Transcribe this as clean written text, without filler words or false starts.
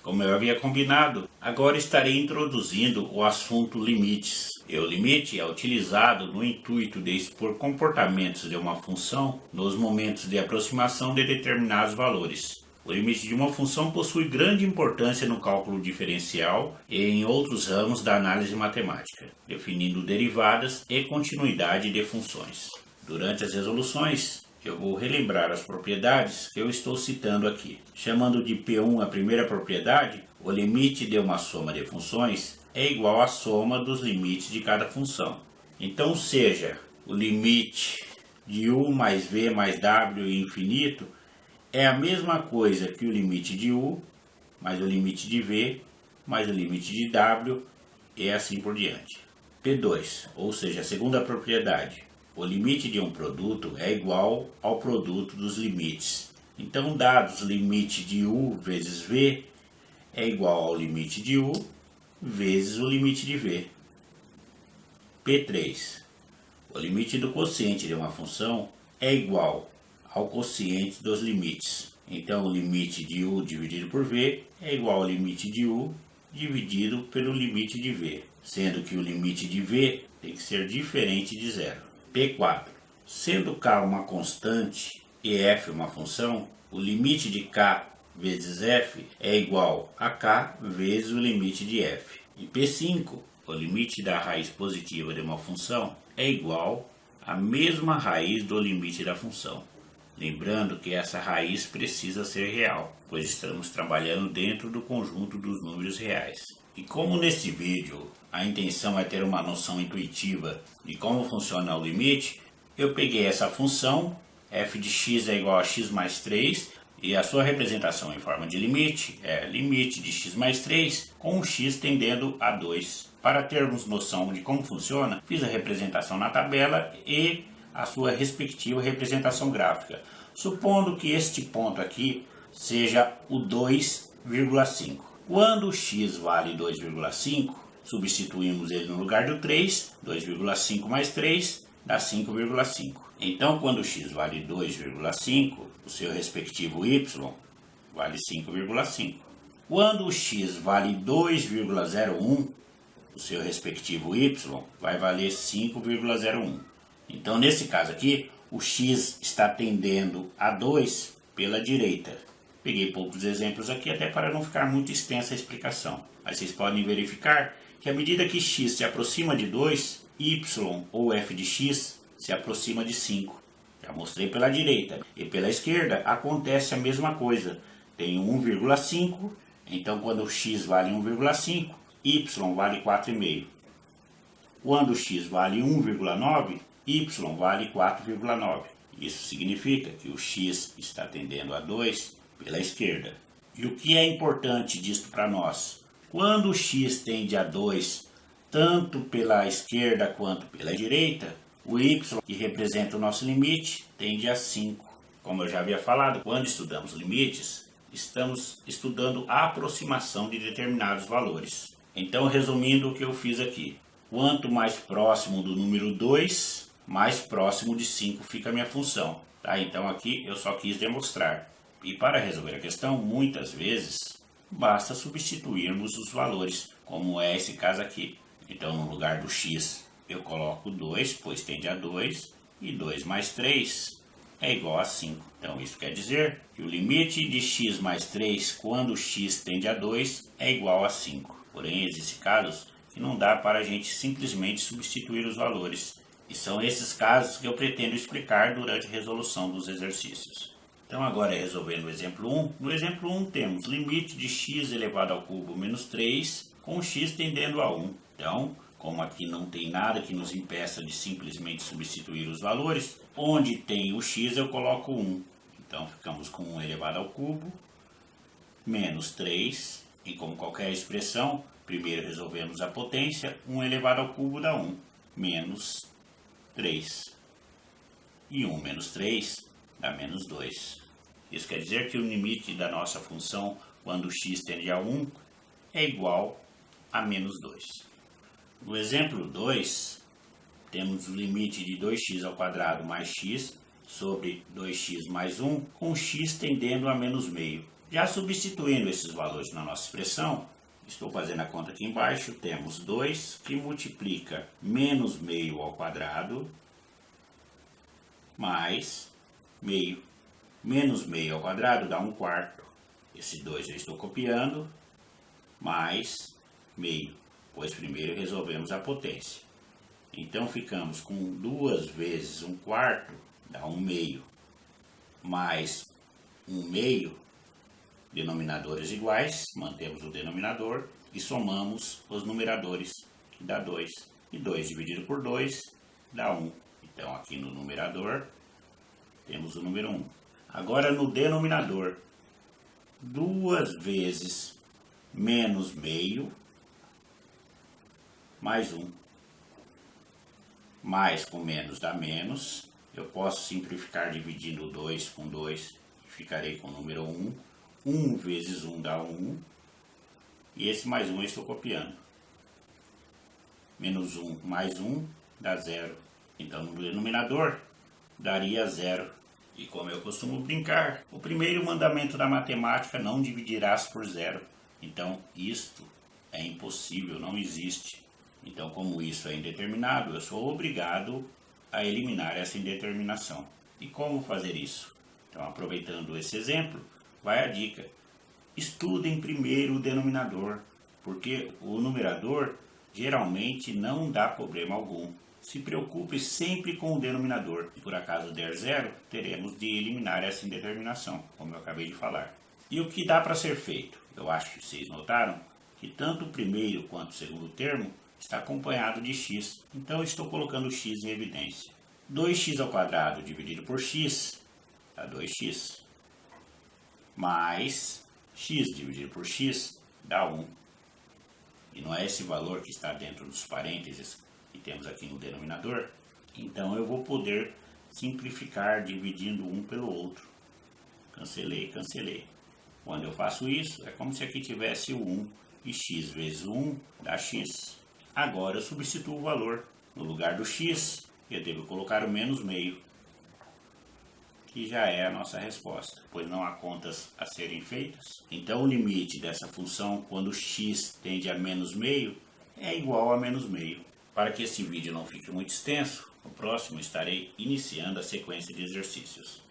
Como eu havia combinado, agora estarei introduzindo o assunto limites. E o limite é utilizado no intuito de expor comportamentos de uma função nos momentos de aproximação de determinados valores. O limite de uma função possui grande importância no cálculo diferencial e em outros ramos da análise matemática, definindo derivadas e continuidade de funções. Durante as resoluções, eu vou relembrar as propriedades que eu estou citando aqui. Chamando de P1 a primeira propriedade, o limite de uma soma de funções é igual à soma dos limites de cada função. Então, seja o limite de U mais V mais W infinito, é a mesma coisa que o limite de U mais o limite de V mais o limite de W e assim por diante. P2, ou seja, a segunda propriedade. O limite de um produto é igual ao produto dos limites. Então, dados o limite de U vezes V é igual ao limite de U vezes o limite de V. P3. O limite do quociente de uma função é igual ao quociente dos limites. Então, o limite de U dividido por V é igual ao limite de U dividido pelo limite de V, sendo que o limite de V tem que ser diferente de zero. P4. Sendo K uma constante e F uma função, o limite de K vezes F é igual a K vezes o limite de F. E P5. O limite da raiz positiva de uma função é igual à mesma raiz do limite da função. Lembrando que essa raiz precisa ser real, pois estamos trabalhando dentro do conjunto dos números reais. E como neste vídeo a intenção é ter uma noção intuitiva de como funciona o limite, eu peguei essa função, f de x é igual a x mais 3, e a sua representação em forma de limite é limite de x mais 3 com o x tendendo a 2. Para termos noção de como funciona, fiz a representação na tabela e a sua respectiva representação gráfica, supondo que este ponto aqui seja o 2,5. Quando x vale 2,5, substituímos ele no lugar do 3, 2,5 mais 3 dá 5,5. Então, quando x vale 2,5, o seu respectivo y vale 5,5. Quando o x vale 2,01, o seu respectivo y vai valer 5,01. Então, nesse caso aqui, o x está tendendo a 2 pela direita. Peguei poucos exemplos aqui até para não ficar muito extensa a explicação. Mas vocês podem verificar que à medida que x se aproxima de 2, y ou f de x se aproxima de 5. Já mostrei pela direita. E pela esquerda acontece a mesma coisa. Tem 1,5, então quando x vale 1,5, y vale 4,5. Quando x vale 1,9, y vale 4,9. Isso significa que o x está tendendo a 2 pela esquerda. E o que é importante disto para nós? Quando o x tende a 2, tanto pela esquerda quanto pela direita, o y, que representa o nosso limite, tende a 5. Como eu já havia falado, quando estudamos limites, estamos estudando a aproximação de determinados valores. Então, resumindo o que eu fiz aqui. Quanto mais próximo do número 2, mais próximo de 5 fica a minha função. Tá? Então, aqui eu só quis demonstrar. E para resolver a questão, muitas vezes, basta substituirmos os valores, como é esse caso aqui. Então, no lugar do x, eu coloco 2, pois tende a 2, e 2 mais 3 é igual a 5. Então, isso quer dizer que o limite de x mais 3 quando x tende a 2 é igual a 5. Porém, existem casos que não dá para a gente simplesmente substituir os valores. E são esses casos que eu pretendo explicar durante a resolução dos exercícios. Então, agora resolvendo o exemplo 1. No exemplo 1 temos limite de x elevado ao cubo menos 3 com x tendendo a 1. Então, como aqui não tem nada que nos impeça de simplesmente substituir os valores, onde tem o x eu coloco 1. Então, ficamos com 1 elevado ao cubo menos 3. E como qualquer expressão, primeiro resolvemos a potência. 1 elevado ao cubo dá 1. Menos 3. E 1 menos 3 dá menos 2. Isso quer dizer que o limite da nossa função, quando x tende a 1, é igual a menos 2. No exemplo 2, temos o limite de 2x² mais x sobre 2x mais 1, com x tendendo a menos meio. Já substituindo esses valores na nossa expressão, estou fazendo a conta aqui embaixo, temos 2 que multiplica menos meio ao quadrado, mais meio. Menos meio ao quadrado dá 1/4. Esse 2 eu estou copiando, mais meio, pois primeiro resolvemos a potência. Então ficamos com 2 vezes 1/4, dá 1/2, mais 1/2, denominadores iguais, mantemos o denominador e somamos os numeradores, que dá 2. E 2 dividido por 2 dá 1. Então aqui no numerador temos o número 1. Agora no denominador, 2 vezes menos meio, mais 1. Mais com menos dá menos. Eu posso simplificar dividindo 2 com 2. Ficarei com o número 1. 1 vezes 1 dá 1. E esse mais 1 eu estou copiando. Menos 1 mais 1 dá 0. Então no denominador daria 0. E como eu costumo brincar, o primeiro mandamento da matemática: não dividirás por 0. Então isto é impossível, não existe. Então, como isso é indeterminado, eu sou obrigado a eliminar essa indeterminação. E como fazer isso? Então, aproveitando esse exemplo, vai a dica. Estudem primeiro o denominador, porque o numerador geralmente não dá problema algum. Se preocupe sempre com o denominador. Se por acaso der 0, teremos de eliminar essa indeterminação, como eu acabei de falar. E o que dá para ser feito? Eu acho que vocês notaram que tanto o primeiro quanto o segundo termo está acompanhado de x. Então estou colocando x em evidência. 2x ao quadrado dividido por x dá 2x. Mais x dividido por x dá 1. E não é esse valor que está dentro dos parênteses que temos aqui no denominador? Então eu vou poder simplificar dividindo um pelo outro. Cancelei, cancelei. Quando eu faço isso, é como se aqui tivesse o 1. E x vezes 1 dá x. Agora eu substituo o valor. No lugar do x, eu devo colocar o menos meio, que já é a nossa resposta, pois não há contas a serem feitas. Então o limite dessa função, quando x tende a menos meio, é igual a menos meio. Para que esse vídeo não fique muito extenso, no próximo estarei iniciando a sequência de exercícios.